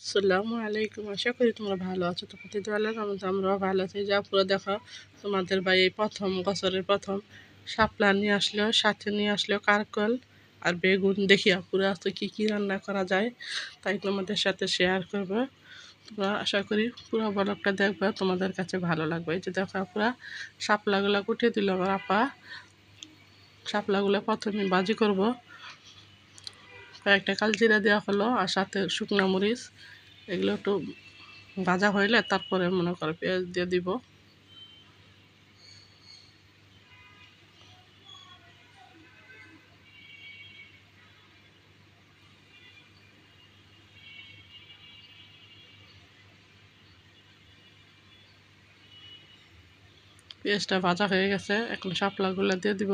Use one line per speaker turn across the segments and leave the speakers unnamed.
আসসালামু আলাইকুম। আশা করি তোমরা ভালো আছো। তো প্রতিদিনের মতো আমরাও ভালো আছি। যা পুরো দেখো, তোমাদের ভাই এই প্রথম বছরের প্রথম শাপলা নিয়ে আসলো, সাথে নিয়ে আসলো কারকল আর বেগুন। দেখিয়া পুরো আজকে কী কী রান্না করা যায় তাই তোমাদের সাথে শেয়ার করবো। তোমরা আশা করি পুরো ব্লগটা দেখবে, তোমাদের কাছে ভালো লাগবে। এই যে দেখো পুরা শাপলাগুলো কুটিয়ে দিল আমার আপা। শাপলাগুলো প্রথমে ভাজি করব, কয়েকটা কালজিরা দেওয়া হলো আর সাথে শুকনো মরিচ। এগুলো একটু ভাজা হইলে তারপরে মনে করো পেঁয়াজ দিয়ে দিব। পেঁয়াজটা ভাজা হয়ে গেছে, এখন শাপলাগুলো দিয়ে দিব।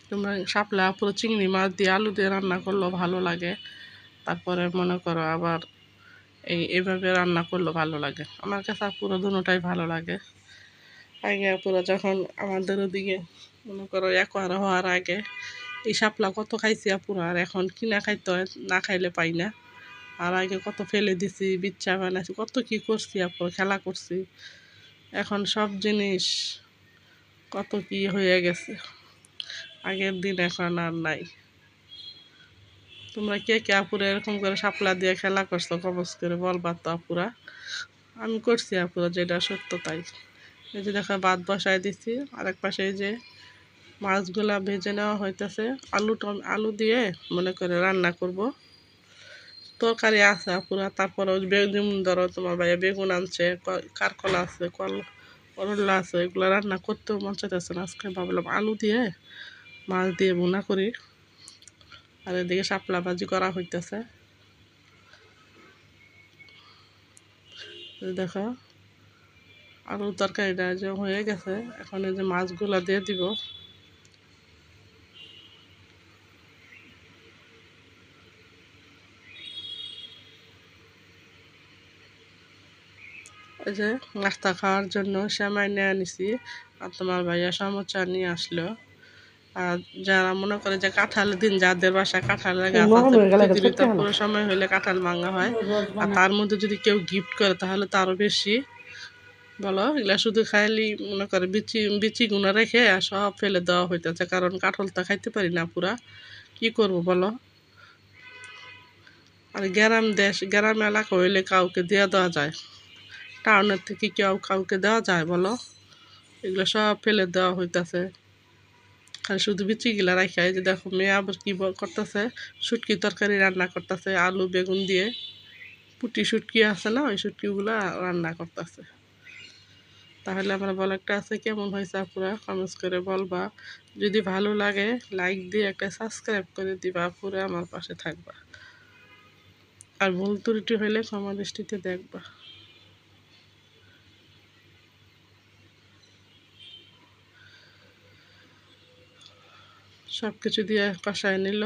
তোমরা শাপলা পুরো চিংড়ি মাছ দিয়ে আলু দিয়ে রান্না করলেও ভালো লাগে। তারপরে মনে করো আবার এইভাবে রান্না করলেও ভালো লাগে। আমার কাছে পুরো দুটোটাই ভালো লাগে। আগে পুরো যখন আমাদের ওদিকে মনে করো একবার হওয়ার আগে এই শাপলা কত খাইছি পুরো, আর এখন কিনা খাইতে হয়, না খাইলে পাই না। আর আগে কত ফেলে দিছি, বিচ্ছা বানাইছি, কত কি করছি, খেলা করছি। এখন সব জিনিস কত কি হয়ে গেছে, আগের দিন এখন আর নাই। তোমরা কে কে আপুরা এরকম করে শাপলা দিয়ে খেলা করছো কবজ করে বলবা তো আপুরা। আমি করছি আপুরা, যেটা সত্য তাই। এই যে দেখো ভাত বসায় দিছি, আরেক পাশে এই যে মাছগুলা ভেজে নেওয়া হইতেছে। আলু দিয়ে মনে করে রান্না করব। তরকারি আছে পুরা, তারপরে বেগুন ধরো তোমার ভাইয়া বেগুন আনছে, কারকলা আছে, করলা আছে, এগুলো রান্না করতেও মন চাইতেছে না। আজকে ভাবলাম আলু দিয়ে মাছ দিয়ে ভুনা করি। আর এদিকে শাপলা ভাজি করা হইতেছে। দেখো আলুর তরকারিটা যে হয়ে গেছে, এখন এই যে মাছগুলা দিয়ে দিব। এই যে নাস্তা খাওয়ার জন্য সেমাই নিয়ে আনিছি, আর তোমার ভাইয়া সমোসা নিয়ে আসলো। আর যারা মনে করে যে কাঁঠালের দিন, যাদের বাসায় কাঁঠালের গাছ আছে, প্রতিদিনই তো পুরো সময় হইলে কাঁঠাল ভাঙা হয়। আর তার মধ্যে যদি কেউ গিফট করে তাহলে তো আরও বেশি। বলো এগুলা শুধু খাইলি মনে করে বিচি গুঁড়া রেখে আর সব ফেলে দেওয়া হইতেছে, কারণ কাঁঠাল তো খাইতে পারি না পুরা। কি করব বলো। আর গ্রাম এলাকা হইলে কাউকে দেওয়া যায়, টাউনের থেকে কাউকে দেওয়া যায় বলো। এগুলো সব ফেলে দেওয়া হইতেছে, খালি শুধু বিচিগুলা রাখা। এই যে দেখো মেয়ে আবার কি করতেছে, শুটকি তরকারি রান্না করতেছে আলু বেগুন দিয়ে। পুটি শুটকি আছে না, ওই শুটকিগুলা রান্না করতেছে। তাহলে আমার ব্লগটা আছে কেমন হয়েছে আপুরা কমেন্টস করে বলবা। যদি ভালো লাগে লাইক দিয়ে একটা সাবস্ক্রাইব করে দিবা আপুরা, আমার পাশে থাকবা। আর ভুল ত্রুটি হইলে ক্ষমা দৃষ্টিতে দেখবা। সব কিছু দিয়ে কষায় নিল।